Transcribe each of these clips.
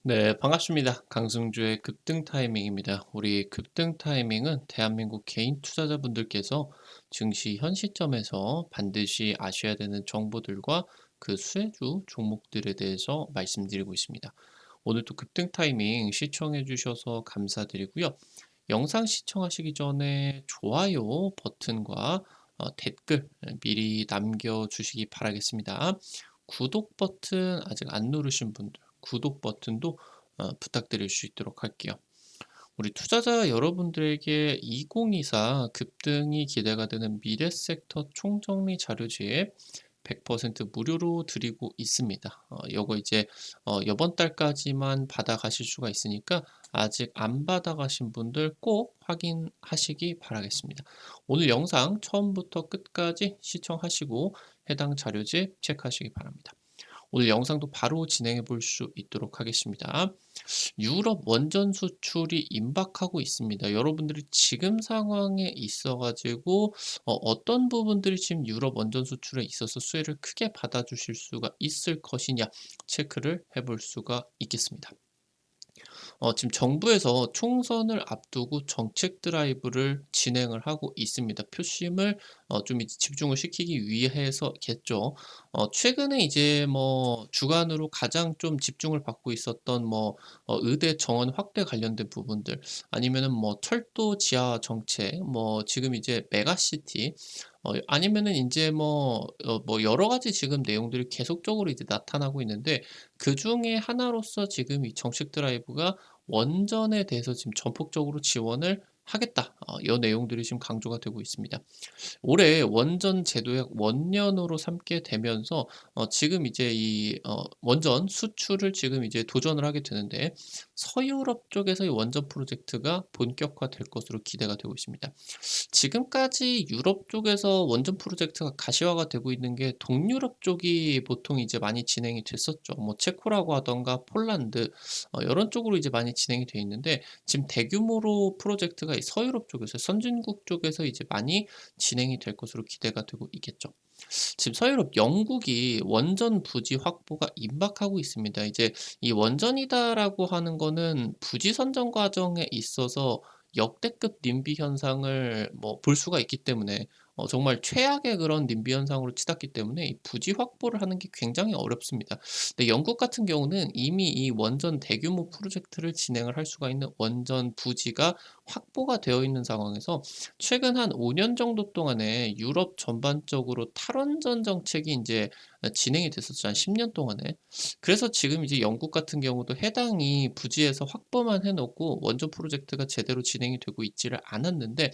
네, 반갑습니다. 강승주의 급등 타이밍입니다. 우리 급등 타이밍은 대한민국 개인 투자자분들께서 증시 현 시점에서 반드시 아셔야 되는 정보들과 그 수혜주 종목들에 대해서 말씀드리고 있습니다. 오늘도 급등 타이밍 시청해 주셔서 감사드리고요. 영상 시청하시기 전에 좋아요 버튼과 댓글 미리 남겨주시기 바라겠습니다. 구독 버튼 아직 안 누르신 분들 구독 버튼도 부탁드릴 수 있도록 할게요. 우리 투자자 여러분들에게 2024 급등이 기대가 되는 미래 섹터 총정리 자료집 100% 무료로 드리고 있습니다. 요거 이제 요번 달까지만 받아가실 수가 있으니까 아직 안 받아가신 분들 꼭 확인하시기 바라겠습니다. 오늘 영상 처음부터 끝까지 시청하시고 해당 자료집 체크하시기 바랍니다. 오늘 영상도 바로 진행해 볼 수 있도록 하겠습니다. 유럽 원전 수출이 임박하고 있습니다. 여러분들이 지금 상황에 있어 가지고 어떤 부분들이 지금 유럽 원전 수출에 있어서 수혜를 크게 받아주실 수가 있을 것이냐 체크를 해볼 수가 있겠습니다. 지금 정부에서 총선을 앞두고 정책 드라이브를 진행을 하고 있습니다. 표심을 좀 이제 집중을 시키기 위해서겠죠. 최근에 이제 뭐 주간으로 가장 좀 집중을 받고 있었던 뭐 의대 정원 확대 관련된 부분들 아니면은 뭐 철도 지하 정책 뭐 지금 이제 메가시티 아니면은 인제 뭐 여러 가지 지금 내용들이 계속적으로 이제 나타나고 있는데 그중에 하나로서 지금 이 정책 드라이브가 원전에 대해서 지금 전폭적으로 지원을 하겠다. 요 내용들이 지금 강조가 되고 있습니다. 올해 원전 제도약 원년으로 삼게 되면서 지금 이제 이 원전 수출을 지금 이제 도전을 하게 되는데 서유럽 쪽에서 이 원전 프로젝트가 본격화될 것으로 기대가 되고 있습니다. 지금까지 유럽 쪽에서 원전 프로젝트가 가시화가 되고 있는 게 동유럽 쪽이 보통 이제 많이 진행이 됐었죠. 뭐 체코라고 하던가 폴란드 요런 쪽으로 이제 많이 진행이 돼 있는데 지금 대규모로 프로젝트가 이 서유럽 쪽에서 선진국 쪽에서 이제 많이 진행이 될 것으로 기대가 되고 있겠죠. 지금 서유럽 영국이 원전 부지 확보가 임박하고 있습니다. 이제 이 원전이다라고 하는 거는 부지 선정 과정에 있어서 역대급 님비 현상을 뭐 볼 수가 있기 때문에 정말 최악의 그런 님비 현상으로 치닫기 때문에 이 부지 확보를 하는 게 굉장히 어렵습니다. 근데 영국 같은 경우는 이미 이 원전 대규모 프로젝트를 진행을 할 수가 있는 원전 부지가 확보가 되어 있는 상황에서 최근 한 5년 정도 동안에 유럽 전반적으로 탈원전 정책이 인제 진행이 됐었죠. 한 10년 동안에. 그래서 지금 이제 영국 같은 경우도 해당이 부지에서 확보만 해 놓고 원전 프로젝트가 제대로 진행이 되고 있지를 않았는데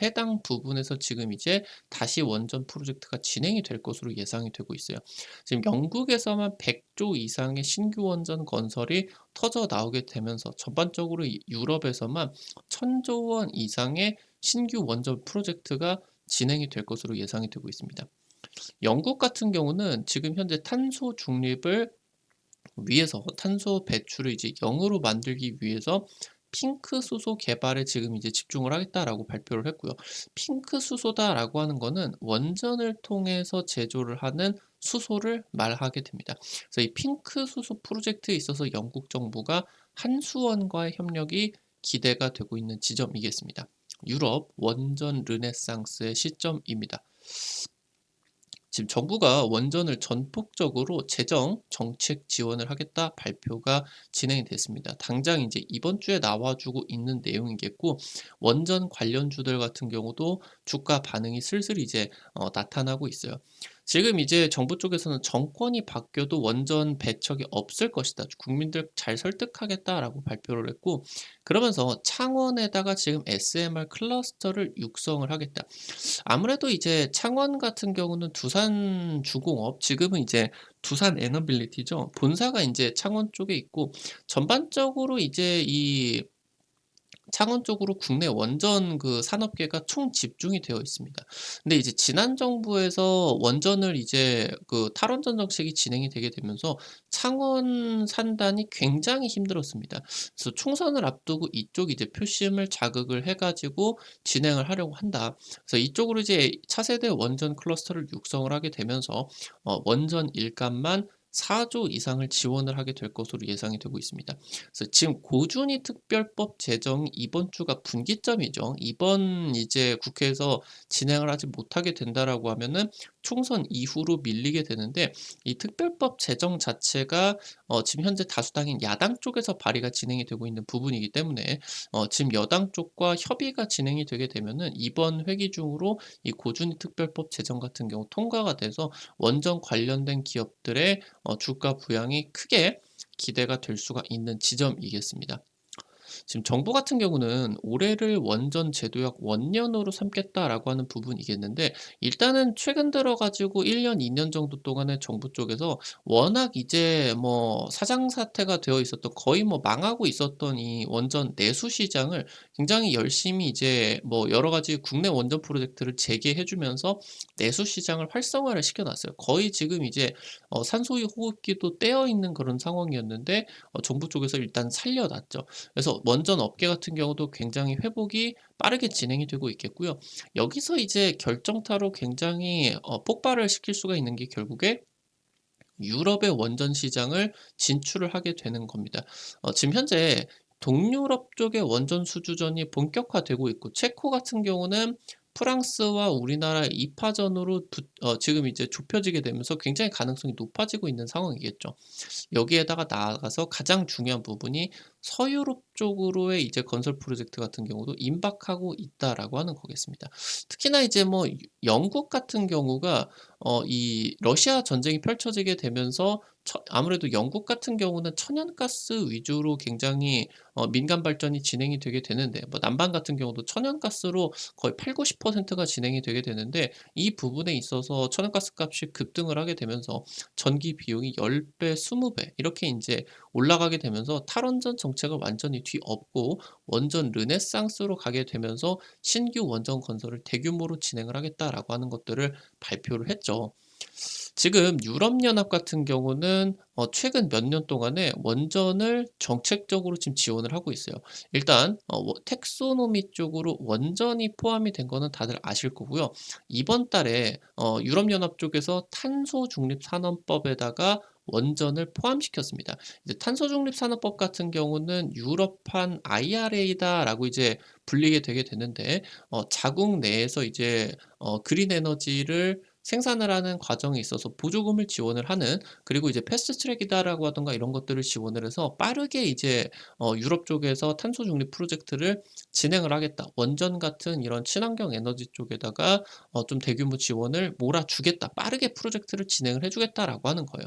해당 부분에서 지금 이제 다시 원전 프로젝트가 진행이 될 것으로 예상이 되고 있어요. 지금 영국에서만 100조 이상의 신규 원전 건설이 터져 나오게 되면서 전반적으로 이 유럽에서만 1,000조 원 이상의 신규 원전 프로젝트가 진행이 될 것으로 예상이 되고 있습니다. 영국 같은 경우는 지금 현재 탄소 중립을 위해서 탄소 배출을 이제 0으로 만들기 위해서 핑크 수소 개발에 지금 이제 집중을 하겠다라고 발표를 했고요. 핑크 수소다라고 하는 거는 원전을 통해서 제조를 하는 수소를 말하게 됩니다. 그래서 이 핑크 수소 프로젝트에 있어서 영국 정부가 한수원과의 협력이 기대가 되고 있는 지점이겠습니다. 유럽 원전 르네상스의 시점입니다. 지금 정부가 원전을 전폭적으로 재정 정책 지원을 하겠다 발표가 진행이 됐습니다. 당장 이제 이번 주에 나와주고 있는 내용이겠고 원전 관련주들 같은 경우도 주가 반응이 슬슬 이제 나타나고 있어요. 지금 이제 정부 쪽에서는 정권이 바뀌어도 원전 배척이 없을 것이다. 국민들 잘 설득하겠다라고 발표를 했고 그러면서 창원에다가 지금 SMR 클러스터를 육성을 하겠다. 아무래도 이제 창원 같은 경우는 두산주공업 지금은 이제 두산에너빌리티죠. 본사가 인제 창원 쪽에 있고 전반적으로 이제 이 창원 쪽으로 국내 원전 그 산업계가 총집중이 되어 있습니다. 근데 이제 지난 정부에서 원전을 이제 그 탈원전 정책이 진행이 되게 되면서 창원 산단이 굉장히 힘들었습니다. 그래서 총선을 앞두고 이쪽 이제 표심을 자극을 해 가지고 진행을 하려고 한다. 그래서 이쪽으로 이제 차세대 원전 클러스터를 육성을 하게 되면서 원전 일감만 4조 이상을 지원을 하게 될 것으로 예상이 되고 있습니다. 그래서 지금 고준위 특별법 제정이 이번 주가 분기점이죠. 이번 이제 국회에서 진행을 하지 못하게 된다라고 하면은 총선 이후로 밀리게 되는데, 이 특별법 제정 자체가 지금 현재 다수당인 야당 쪽에서 발의가 진행이 되고 있는 부분이기 때문에 지금 여당 쪽과 협의가 진행이 되게 되면은 이번 회기 중으로 이 고준위 특별법 제정 같은 경우 통과가 돼서 원전 관련된 기업들의 주가 부양이 크게 기대가 될 수가 있는 지점이겠습니다. 지금 정부 같은 경우는 올해를 원전 제도약 원년으로 삼겠다라고 하는 부분이겠는데, 일단은 최근 들어 가지고 1 년, 2년 정도 동안에 정부 쪽에서 워낙 이제 뭐 사장 사태가 되어 있었던, 거의 뭐 망하고 있었던 이 원전 내수 시장을 굉장히 열심히 이제 뭐 여러 가지 국내 원전 프로젝트를 재개해 주면서 내수 시장을 활성화를 시켜 놨어요. 거의 지금 이제 산소유 호흡기도 떼어 있는 그런 상황이었는데 정부 쪽에서 일단 살려 놨죠. 그래서 원전 업계 같은 경우도 굉장히 회복이 빠르게 진행이 되고 있겠고요. 여기서 이제 결정타로 굉장히 폭발을 시킬 수가 있는 게 결국에 유럽의 원전 시장을 진출을 하게 되는 겁니다. 지금 현재 동유럽 쪽의 원전 수주전이 본격화되고 있고, 체코 같은 경우는 프랑스와 우리나라의 2파전으로 지금 이제 좁혀지게 되면서 굉장히 가능성이 높아지고 있는 상황이겠죠. 여기에다가 나아가서 가장 중요한 부분이 서유럽 쪽으로의 이제 건설 프로젝트 같은 경우도 임박하고 있다라고 하는 거겠습니다. 특히나 이제 뭐 영국 같은 경우가 이 러시아 전쟁이 펼쳐지게 되면서 아무래도 영국 같은 경우는 천연가스 위주로 굉장히 민간 발전이 진행이 되게 되는데, 뭐 남반 같은 경우도 천연가스로 거의 80-90%가 진행이 되게 되는데, 이 부분에 있어서 천연가스 값이 급등을 하게 되면서 전기 비용이 10배, 20배 이렇게 인제 올라가게 되면서 탈원전 정책을 완전히 뒤엎고 원전 르네상스로 가게 되면서 신규 원전 건설을 대규모로 진행을 하겠다라고 하는 것들을 발표를 했죠. 지금 유럽연합 같은 경우는 최근 몇 년 동안에 원전을 정책적으로 지금 지원을 하고 있어요. 일단 텍소노미 쪽으로 원전이 포함이 된 거는 다들 아실 거고요. 이번 달에 유럽연합 쪽에서 탄소중립산업법에다가 원전을 포함시켰습니다. 이제 탄소중립산업법 같은 경우는 유럽판 IRA다라고 이제 불리게 되게 되는데, 자국 내에서 이제 그린 에너지를 생산을 하는 과정에 있어서 보조금을 지원을 하는, 그리고 이제 패스트 트랙이다라고 하던가 이런 것들을 지원을 해서 빠르게 이제 유럽 쪽에서 탄소 중립 프로젝트를 진행을 하겠다. 원전 같은 이런 친환경 에너지 쪽에다가 좀 대규모 지원을 몰아주겠다. 빠르게 프로젝트를 진행을 해주겠다라고 하는 거예요.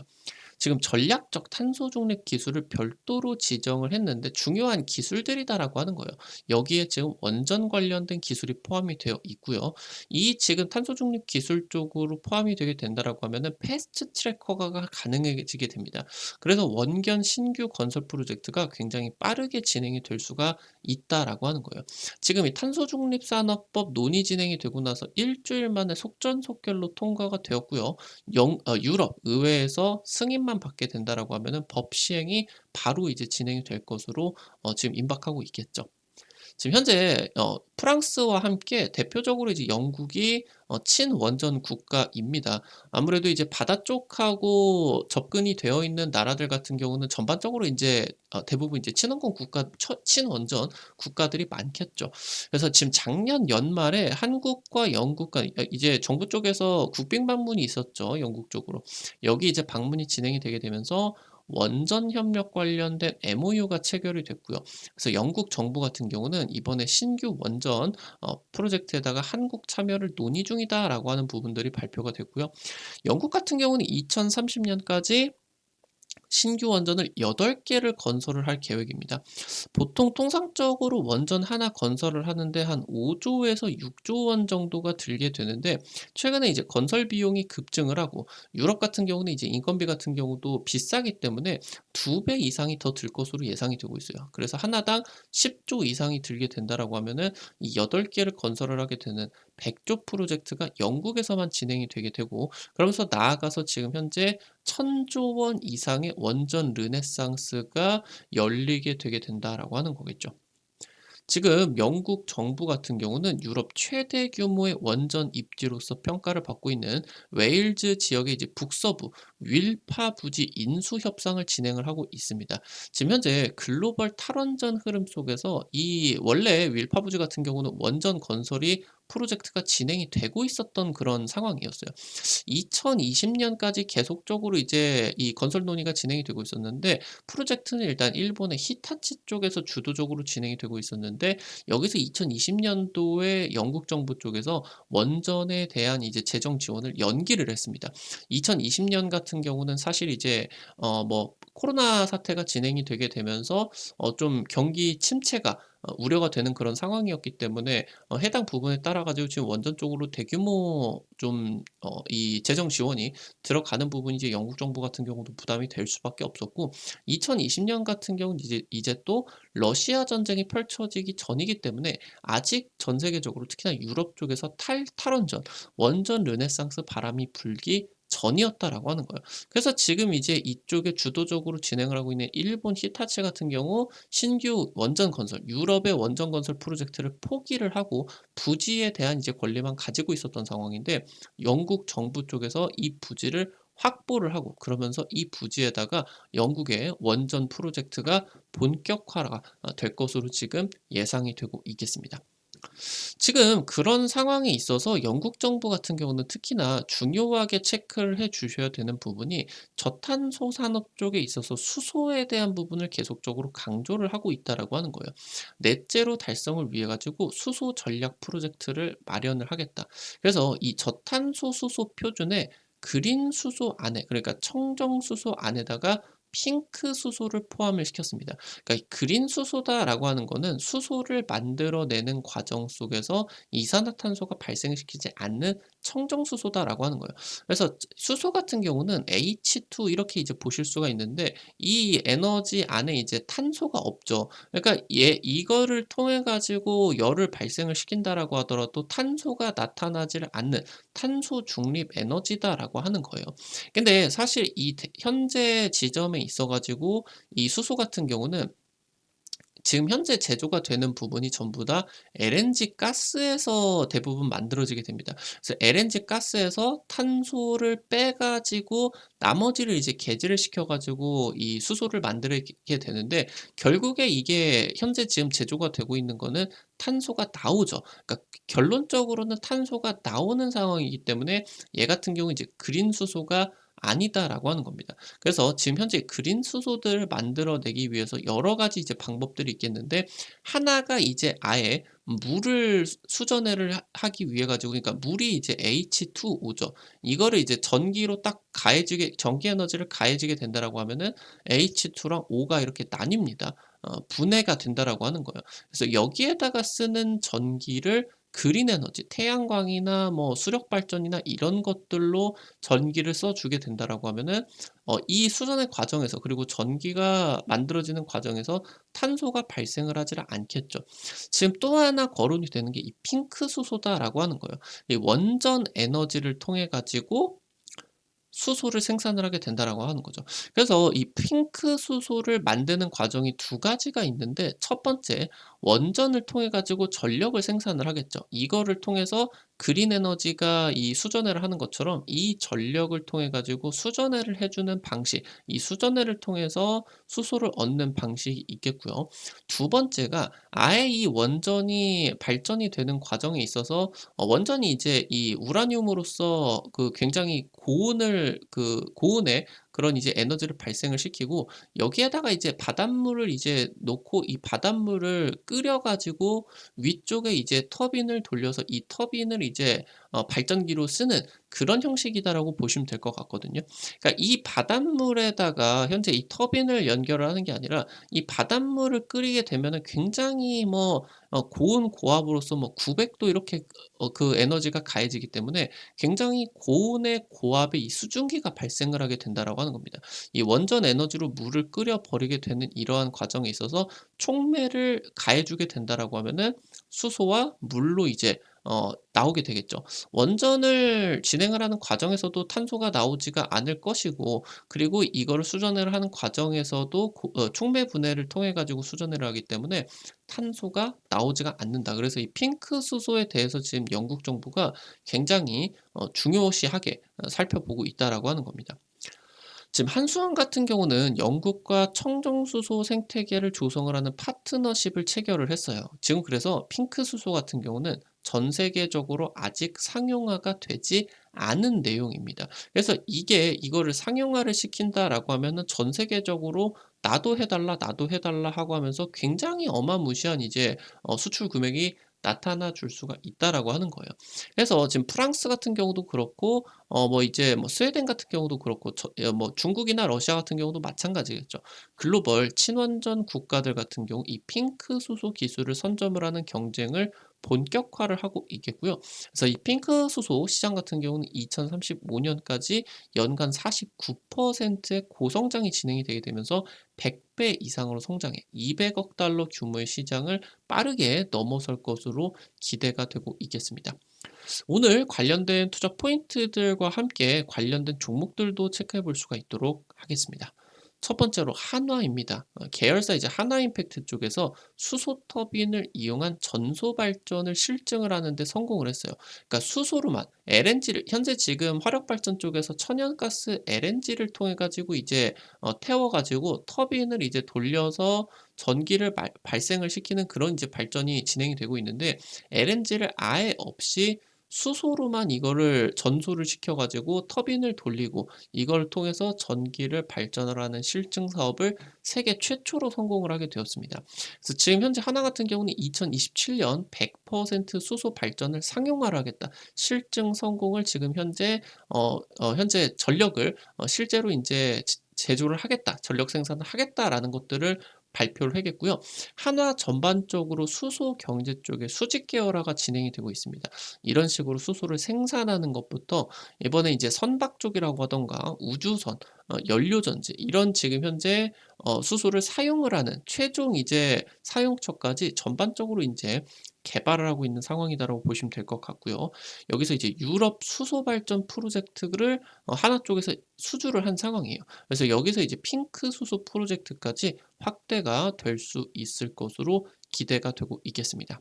지금 전략적 탄소 중립 기술을 별도로 지정을 했는데 중요한 기술들이다라고 하는 거예요. 여기에 지금 원전 관련된 기술이 포함이 되어 있고요. 이 지금 탄소 중립 기술 쪽으로 포함이 되게 된다라고 하면은 패스트 트랙 허가가 가능해지게 됩니다. 그래서 원전 신규 건설 프로젝트가 굉장히 빠르게 진행이 될 수가 있다라고 하는 거예요. 지금 이 탄소 중립 산업법 논의 진행이 되고 나서 일주일 만에 속전속결로 통과가 되었고요. 유럽 의회에서 승인만 받게 된다라고 하면은 법 시행이 바로 이제 진행이 될 것으로 지금 임박하고 있겠죠. 지금 현재 프랑스와 함께 대표적으로 이제 영국이 친원전 국가입니다. 아무래도 이제 바다 쪽하고 접근이 되어 있는 나라들 같은 경우는 전반적으로 인제 대부분 이제 친원권 국가 친원전 국가들이 많겠죠. 그래서 지금 작년 연말에 한국과 영국과 이제 정부 쪽에서 국빈 방문이 있었죠, 영국 쪽으로. 여기 이제 방문이 진행이 되게 되면서 원전 협력 관련된 MOU가 체결이 됐고요. 그래서 영국 정부 같은 경우는 이번에 신규 원전 프로젝트에다가 한국 참여를 논의 중이다라고 하는 부분들이 발표가 됐고요. 영국 같은 경우는 2030년까지 신규 원전을 8개를 건설을 할 계획입니다. 보통 통상적으로 원전 하나 건설을 하는데 한 5조에서 6조 원 정도가 들게 되는데, 최근에 이제 건설 비용이 급증을 하고 유럽 같은 경우는 이제 인건비 같은 경우도 비싸기 때문에 2배 이상이 더 들 것으로 예상이 되고 있어요. 그래서 하나당 10조 이상이 들게 된다라고 하면은 이 8개를 건설을 하게 되는 100조 프로젝트가 영국에서만 진행이 되게 되고, 그러면서 나아가서 지금 현재 1,000조 원 이상의 원전 르네상스가 열리게 되게 된다라고 하는 거겠죠. 지금 영국 정부 같은 경우는 유럽 최대 규모의 원전 입지로서 평가를 받고 있는 웨일즈 지역의 이제 북서부, 윌파 부지 인수 협상을 진행을 하고 있습니다. 지금 현재 글로벌 탈원전 흐름 속에서 이 원래 윌파 부지 같은 경우는 원전 건설이 프로젝트가 진행이 되고 있었던 그런 상황이었어요. 2020년까지 계속적으로 이제 이 건설 논의가 진행이 되고 있었는데, 프로젝트는 일단 일본의 히타치 쪽에서 주도적으로 진행이 되고 있었는데, 여기서 2020년도에 영국 정부 쪽에서 원전에 대한 이제 재정 지원을 연기를 했습니다. 2020년 같은 경우는 사실 이제 뭐 코로나 사태가 진행이 되게 되면서 좀 경기 침체가 우려가 되는 그런 상황이었기 때문에 해당 부분에 따라 가지고 지금 원전 쪽으로 대규모 좀 이 재정 지원이 들어가는 부분이 이제 영국 정부 같은 경우도 부담이 될 수밖에 없었고, 2020년 같은 경우는 이제 또 러시아 전쟁이 펼쳐지기 전이기 때문에 아직 전 세계적으로 특히나 유럽 쪽에서 탈원전, 원전 르네상스 바람이 불기 전이었다라고 하는 거예요. 그래서 지금 이제 이쪽에 주도적으로 진행을 하고 있는 일본 히타치 같은 경우 신규 원전 건설, 유럽의 원전 건설 프로젝트를 포기를 하고 부지에 대한 이제 권리만 가지고 있었던 상황인데, 영국 정부 쪽에서 이 부지를 확보를 하고, 그러면서 이 부지에다가 영국의 원전 프로젝트가 본격화가 될 것으로 지금 예상이 되고 있겠습니다. 지금 그런 상황에 있어서 영국 정부 같은 경우는 특히나 중요하게 체크를 해 주셔야 되는 부분이, 저탄소 산업 쪽에 있어서 수소에 대한 부분을 계속적으로 강조를 하고 있다라고 하는 거예요. 넷제로 달성을 위해 가지고 수소 전략 프로젝트를 마련을 하겠다. 그래서 이 저탄소 수소 표준에 그린 수소 안에, 그러니까 청정 수소 안에다가 핑크 수소를 포함을 시켰습니다. 그러니까 그린 수소다라고 하는 거는 수소를 만들어내는 과정 속에서 이산화탄소가 발생시키지 않는 청정 수소다라고 하는 거예요. 그래서 수소 같은 경우는 H2 이렇게 이제 보실 수가 있는데, 이 에너지 안에 이제 탄소가 없죠. 그러니까 이거를 통해 가지고 열을 발생을 시킨다라고 하더라도 탄소가 나타나지를 않는 탄소 중립 에너지다라고 하는 거예요. 근데 사실 이 현재 지점에 있어 가지고 이 수소 같은 경우는 지금 현재 제조가 되는 부분이 전부 다 LNG 가스에서 대부분 만들어지게 됩니다. 그래서 LNG 가스에서 탄소를 빼 가지고 나머지를 이제 개질을 시켜 가지고 이 수소를 만들게 되는데, 결국에 이게 현재 지금 제조가 되고 있는 거는 탄소가 나오죠. 그러니까 결론적으로는 탄소가 나오는 상황이기 때문에 얘 같은 경우 이제 그린 수소가 아니다라고 하는 겁니다. 그래서 지금 현재 그린 수소들을 만들어내기 위해서 여러 가지 이제 방법들이 있겠는데, 하나가 이제 아예 물을 수전해를 하기 위해 가지고, 그러니까 물이 이제 H2O죠. 이거를 이제 전기로 딱 가해지게, 전기 에너지를 가해지게 된다라고 하면은 H2랑 O가 이렇게 나뉩니다. 분해가 된다라고 하는 거예요. 그래서 여기에다가 쓰는 전기를 그린 에너지, 태양광이나 뭐 수력 발전이나 이런 것들로 전기를 써 주게 된다라고 하면은 이 수전의 과정에서, 그리고 전기가 만들어지는 과정에서 탄소가 발생을 하지를 않겠죠. 지금 또 하나 거론이 되는 게 이 핑크 수소다라고 하는 거예요. 이 원전 에너지를 통해 가지고 수소를 생산을 하게 된다라고 하는 거죠. 그래서 이 핑크 수소를 만드는 과정이 두 가지가 있는데, 첫 번째, 원전을 통해 가지고 전력을 생산을 하겠죠. 이거를 통해서 그린 에너지가 이 수전해를 하는 것처럼 이 전력을 통해 가지고 수전해를 해 주는 방식, 이 수전해를 통해서 수소를 얻는 방식이 있겠고요. 두 번째가 아예 이 원전이 발전이 되는 과정에 있어서 원전이 이제 이 우라늄으로서 그 굉장히 고온의 그런 이제 에너지를 발생을 시키고, 여기에다가 이제 바닷물을 이제 놓고 이 바닷물을 끓여 가지고 위쪽에 이제 터빈을 돌려서 이 터빈을 이제 발전기로 쓰는 그런 형식이다라고 보시면 될 것 같거든요. 그러니까 이 바닷물에다가 현재 이 터빈을 연결을 하는 게 아니라, 이 바닷물을 끓이게 되면은 굉장히 뭐 고온 고압으로서 뭐 900도 이렇게 그 에너지가 가해지기 때문에 굉장히 고온의 고압의 이 수증기가 발생을 하게 된다라고 하는 겁니다. 이 원전 에너지로 물을 끓여 버리게 되는 이러한 과정에 있어서 촉매를 가해 주게 된다라고 하면은 수소와 물로 이제 나오게 되겠죠. 원전을 진행을 하는 과정에서도 탄소가 나오지가 않을 것이고, 그리고 이거를 수전을 하는 과정에서도 촉매 분해를 통해 가지고 수전을 하기 때문에 탄소가 나오지가 않는다. 그래서 이 핑크 수소에 대해서 지금 영국 정부가 굉장히 중요시하게 살펴보고 있다라고 하는 겁니다. 지금 한수원 같은 경우는 영국과 청정수소 생태계를 조성을 하는 파트너십을 체결을 했어요. 지금 그래서 핑크 수소 같은 경우는 전 세계적으로 아직 상용화가 되지 않은 내용입니다. 그래서 이거를 상용화를 시킨다라고 하면은 전 세계적으로 "나도 해 달라, 나도 해 달라." 하고 하면서 굉장히 어마무시한 이제 수출 금액이 나타나 줄 수가 있다라고 하는 거예요. 그래서 지금 프랑스 같은 경우도 그렇고 뭐 이제 뭐 스웨덴 같은 경우도 그렇고 뭐 중국이나 러시아 같은 경우도 마찬가지겠죠. 글로벌 친환전 국가들 같은 경우 이 핑크 수소 기술을 선점을 하는 경쟁을 본격화를 하고 있겠고요. 그래서 이 핑크 수소 시장 같은 경우는 2035 년까지 연간 49%의 고성장이 진행이 되게 되면서 100배 이상으로 성장해 200억 달러 규모의 시장을 빠르게 넘어설 것으로 기대가 되고 있겠습니다. 오늘 관련된 투자 포인트들과 함께 관련된 종목들도 체크해 볼 수가 있도록 하겠습니다. 첫 번째로 한화입니다. 계열사 이제 한화임팩트 쪽에서 수소 터빈을 이용한 전소 발전을 실증을 하는 데 성공을 했어요. 그러니까 수소로만 LNG를 현재 지금 화력 발전 쪽에서 천연가스 LNG를 통해 가지고 이제 태워 가지고 터빈을 이제 돌려서 전기를 발생을 시키는 그런 이제 발전이 진행이 되고 있는데, LNG를 아예 없이 수소로만 이거를 전소를 시켜 가지고 터빈을 돌리고 이걸 통해서 전기를 발전을 하는 실증 사업을 세계 최초로 성공을 하게 되었습니다. 그래서 지금 현재 하나 같은 경우는 2027년 100% 수소 발전을 상용화를 하겠다. 실증 성공을 지금 현재 전력을 실제로 인제 제조를 하겠다. 전력 생산을 하겠다라는 것들을 발표를 하겠고요. 한화 전반적으로 수소 경제 쪽에 수직 계열화가 진행이 되고 있습니다. 이런 식으로 수소를 생산하는 것부터 이번에 이제 선박 쪽이라고 하던가 우주선, 연료전지 이런 지금 현재 수소를 사용을 하는 최종 이제 사용처까지 전반적으로 인제 개발을 하고 있는 상황이다라고 보시면 될 것 같고요. 여기서 이제 유럽 수소 발전 프로젝트를 하나 쪽에서 수주를 한 상황이에요. 그래서 여기서 이제 핑크 수소 프로젝트까지 확대가 될 수 있을 것으로 기대가 되고 있겠습니다.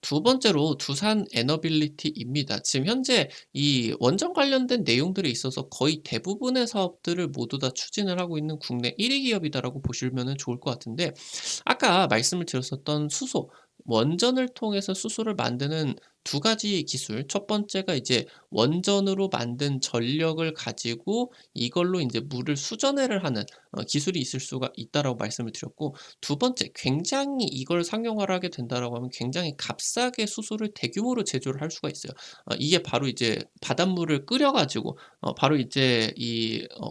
두 번째로 두산 에너빌리티입니다. 지금 현재 이 원전 관련된 내용들에 있어서 거의 대부분의 사업들을 모두 다 추진을 하고 있는 국내 1위 기업이다라고 보시면은 좋을 것 같은데, 아까 말씀을 드렸었던 수소, 원전을 통해서 수소를 만드는 두 가지 기술. 첫 번째가 이제 원전으로 만든 전력을 가지고 이걸로 인제 물을 수전해를 하는 기술이 있을 수가 있다라고 말씀을 드렸고, 두 번째 굉장히 이걸 상용화를 하게 된다라고 하면 굉장히 값싸게 수소를 대규모로 제조를 할 수가 있어요. 이게 바로 이제 바닷물을 끓여 가지고 바로 이제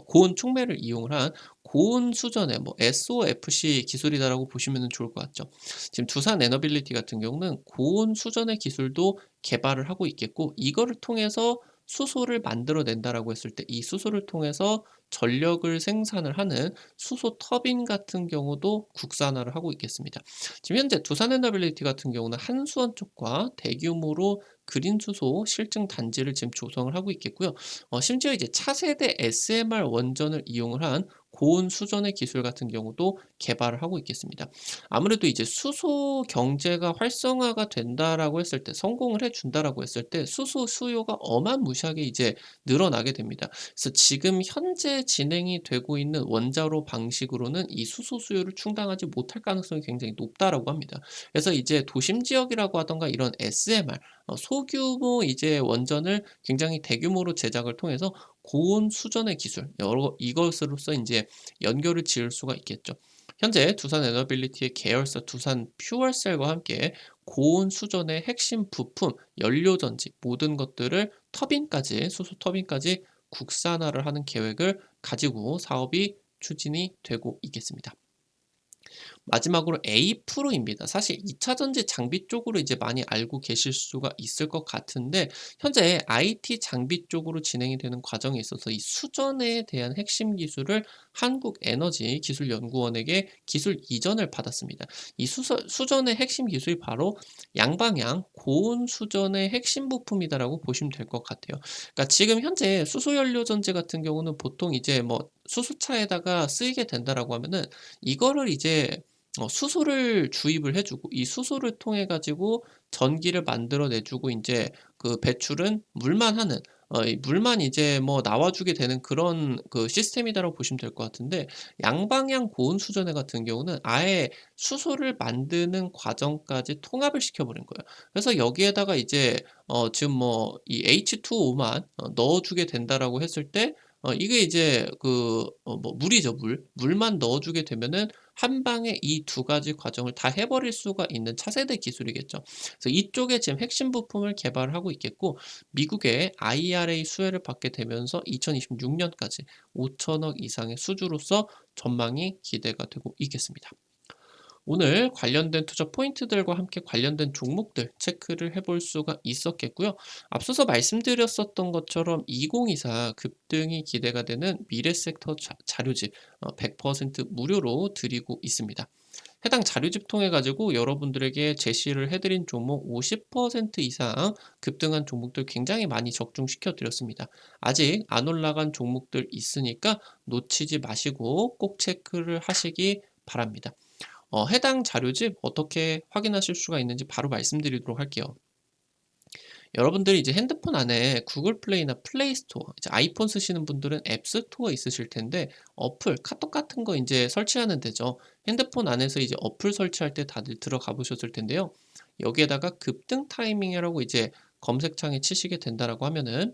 고온 촉매를 이용을 한 고온 수전의 뭐 SOFC 기술이다라고 보시면은 좋을 것 같죠. 지금 두산 에너빌리티 같은 경우는 고온 수전의 기술도 개발을 하고 있겠고, 이거를 통해서 수소를 만들어낸다라고 했을 때 이 수소를 통해서 전력을 생산을 하는 수소 터빈 같은 경우도 국산화를 하고 있겠습니다. 지금 현재 두산에너빌리티 같은 경우는 한수원 쪽과 대규모로 그린 수소 실증 단지를 지금 조성을 하고 있겠고요. 심지어 이제 차세대 SMR 원전을 이용을 한 고온 수전의 기술 같은 경우도 개발을 하고 있겠습니다. 아무래도 이제 수소 경제가 활성화가 된다라고 했을 때, 성공을 해 준다라고 했을 때 수소 수요가 어마무시하게 이제 늘어나게 됩니다. 그래서 지금 현재 진행이 되고 있는 원자로 방식으로는 이 수소 수요를 충당하지 못할 가능성이 굉장히 높다라고 합니다. 그래서 이제 도심 지역이라고 하던가 이런 SMR, 소규모 이제 원전을 굉장히 대규모로 제작을 통해서 고온 수전의 기술 여러 이것으로써 인제 연결을 지을 수가 있겠죠. 현재 두산 에너빌리티의 계열사 두산 퓨얼셀과 함께 고온 수전의 핵심 부품, 연료전지 모든 것들을 터빈까지 수소 터빈까지 국산화를 하는 계획을 가지고 사업이 추진이 되고 있겠습니다. 마지막으로 A 프로입니다. 사실 2차 전지 장비 쪽으로 이제 많이 알고 계실 수가 있을 것 같은데, 현재 IT 장비 쪽으로 진행이 되는 과정에 있어서 이 수전에 대한 핵심 기술을 한국에너지기술연구원에게 기술 이전을 받았습니다. 이 수전의 핵심 기술이 바로 양방향 고온 수전의 핵심 부품이다라고 보시면 될 것 같아요. 그러니까 지금 현재 수소연료 전지 같은 경우는 보통 이제 뭐 수소차에다가 쓰이게 된다라고 하면은 이거를 이제 수소를 주입을 해 주고 이 수소를 통해 가지고 전기를 만들어 내 주고 인제 그 배출은 물만 하는 이 물만 이제 뭐 나와 주게 되는 그런 그 시스템이다라고 보시면 될 것 같은데, 양방향 고온 수전해 같은 경우는 아예 수소를 만드는 과정까지 통합을 시켜 버린 거예요. 그래서 여기에다가 이제 지금 뭐 이 H2O만 넣어 주게 된다라고 했을 때, 이게 이제 뭐 물이죠, 물. 물만 넣어 주게 되면은 한 방에 이 두 가지 과정을 다 해 버릴 수가 있는 차세대 기술이겠죠. 그래서 이쪽에 지금 핵심 부품을 개발을 하고 있겠고, 미국의 IRA 수혜를 받게 되면서 2026년까지 5천억 이상의 수주로서 전망이 기대가 되고 있겠습니다. 오늘 관련된 투자 포인트들과 함께 관련된 종목들 체크를 해볼 수가 있었겠고요. 앞서서 말씀드렸었던 것처럼 2024 급등이 기대가 되는 미래 섹터 자료집 100% 무료로 드리고 있습니다. 해당 자료집 통해 가지고 여러분들에게 제시를 해드린 종목 50% 이상 급등한 종목들 굉장히 많이 적중시켜 드렸습니다. 아직 안 올라간 종목들 있으니까 놓치지 마시고 꼭 체크를 하시기 바랍니다. 해당 자료집 어떻게 확인하실 수가 있는지 바로 말씀드리도록 할게요. 여러분들이 이제 핸드폰 안에 구글 플레이나 플레이 스토어, 이제 아이폰 쓰시는 분들은 앱 스토어 있으실 텐데, 어플, 카톡 같은 거 이제 설치하는 데죠. 핸드폰 안에서 이제 어플 설치할 때 다들 들어가 보셨을 텐데요. 여기에다가 급등 타이밍이라고 이제 검색창에 치시게 된다라고 하면은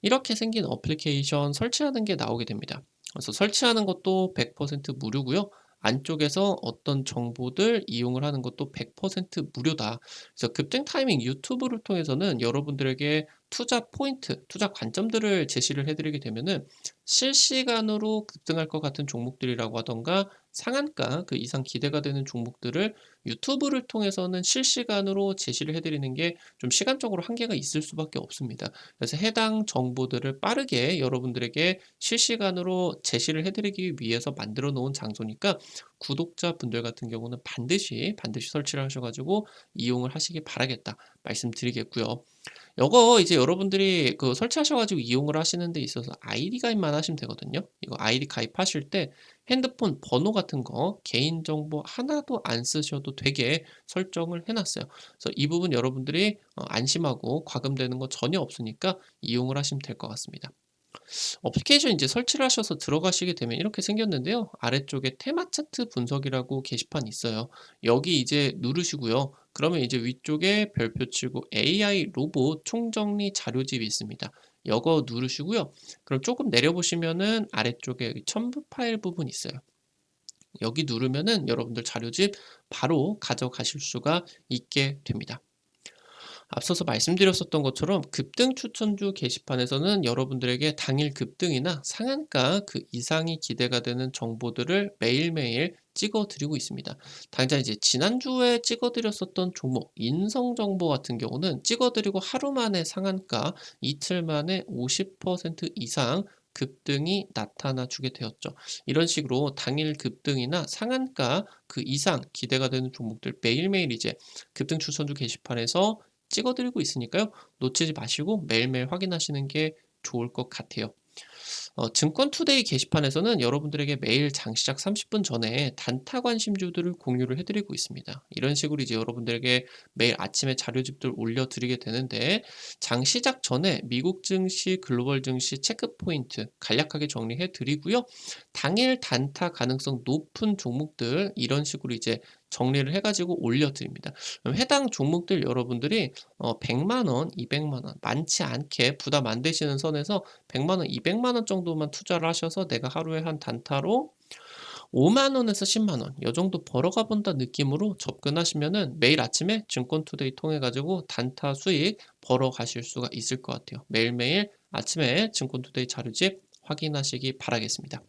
이렇게 생긴 어플리케이션 설치하는 게 나오게 됩니다. 그래서 설치하는 것도 100% 무료고요. 안쪽에서 어떤 정보들 이용을 하는 것도 100% 무료다. 그래서 급등 타이밍 유튜브를 통해서는 여러분들에게 투자 포인트, 투자 관점들을 제시를 해드리게 되면은 실시간으로 급등할 것 같은 종목들이라고 하던가 상한가 그 이상 기대가 되는 종목들을 유튜브를 통해서는 실시간으로 제시를 해드리는 게 좀 시간적으로 한계가 있을 수밖에 없습니다. 그래서 해당 정보들을 빠르게 여러분들에게 실시간으로 제시를 해드리기 위해서 만들어 놓은 장소니까, 구독자분들 같은 경우는 반드시 설치를 하셔가지고 이용을 하시기 바라겠다 말씀드리겠고요. 요거 이제 여러분들이 그 설치하셔가지고 이용을 하시는 데 있어서 아이디 가입만 하시면 되거든요. 이거 아이디 가입하실 때 핸드폰 번호 같은 거 개인정보 하나도 안 쓰셔도 되게 설정을 해놨어요. 그래서 이 부분 여러분들이 안심하고 과금되는 거 전혀 없으니까 이용을 하시면 될 것 같습니다. 어플리케이션 이제 설치를 하셔서 들어가시게 되면 이렇게 생겼는데요. 아래쪽에 테마 차트 분석이라고 게시판이 있어요. 여기 이제 누르시고요. 그러면 이제 위쪽에 별표 치고 AI 로봇 총정리 자료집이 있습니다. 이거 누르시고요. 그럼 조금 내려보시면은 아래쪽에 여기 첨부 파일 부분 있어요. 여기 누르면은 여러분들 자료집 바로 가져가실 수가 있게 됩니다. 앞서서 말씀드렸었던 것처럼 급등 추천주 게시판에서는 여러분들에게 당일 급등이나 상한가 그 이상이 기대가 되는 정보들을 매일매일 찍어드리고 있습니다. 당장 이제 지난주에 찍어드렸었던 종목 인성정보 같은 경우는 찍어드리고 하루 만에 상한가, 이틀 만에 50% 이상 급등이 나타나 주게 되었죠. 이런 식으로 당일 급등이나 상한가 그 이상 기대가 되는 종목들 매일매일 이제 급등 추천주 게시판에서 찍어드리고 있으니까요. 놓치지 마시고 매일매일 확인하시는 게 좋을 것 같아요. 증권투데이 게시판에서는 여러분들에게 매일 장 시작 30분 전에 단타 관심주들을 공유를 해드리고 있습니다. 이런 식으로 이제 여러분들에게 매일 아침에 자료집들 올려드리게 되는데, 장 시작 전에 미국 증시, 글로벌 증시 체크 포인트 간략하게 정리해드리고요. 당일 단타 가능성 높은 종목들 이런 식으로 이제 정리를 해가지고 올려드립니다. 그럼 해당 종목들 여러분들이 100만 원, 200만 원 많지 않게 부담 안 되시는 선에서 100만 원, 200만 원 정도만 투자를 하셔서 내가 하루에 한 단타로 5만 원에서 10만 원, 요 정도 벌어가 본다 느낌으로 접근하시면은 매일 아침에 증권투데이 통해 가지고 단타 수익 벌어 가실 수가 있을 것 같아요. 매일매일 아침에 증권투데이 자료집 확인하시기 바라겠습니다.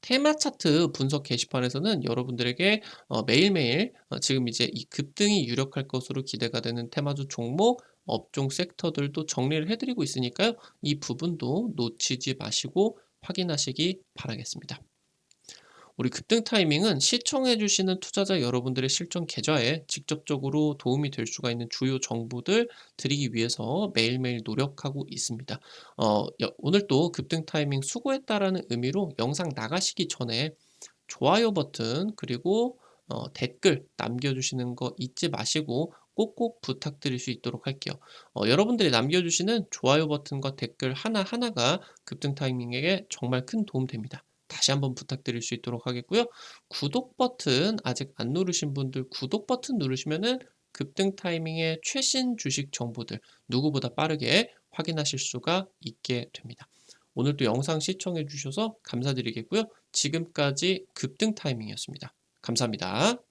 테마 차트 분석 게시판에서는 여러분들에게 매일매일 지금 이제 이 급등이 유력할 것으로 기대가 되는 테마주 종목, 업종 섹터들도 정리를 해드리고 있으니까요. 이 부분도 놓치지 마시고 확인하시기 바라겠습니다. 우리 급등 타이밍은 시청해 주시는 투자자 여러분들의 실전 계좌에 직접적으로 도움이 될 수가 있는 주요 정보들 드리기 위해서 매일매일 노력하고 있습니다. 오늘 또 급등 타이밍 수고했다라는 의미로 영상 나가시기 전에 좋아요 버튼 그리고 댓글 남겨주시는 거 잊지 마시고 꼭꼭 부탁드릴 수 있도록 할게요. 여러분들이 남겨주시는 좋아요 버튼과 댓글 하나하나가 급등 타이밍에 정말 큰 도움 됩니다. 다시 한번 부탁드릴 수 있도록 하겠고요. 구독 버튼 아직 안 누르신 분들 구독 버튼 누르시면은 급등 타이밍의 최신 주식 정보들 누구보다 빠르게 확인하실 수가 있게 됩니다. 오늘도 영상 시청해 주셔서 감사드리겠고요. 지금까지 급등 타이밍이었습니다. 감사합니다.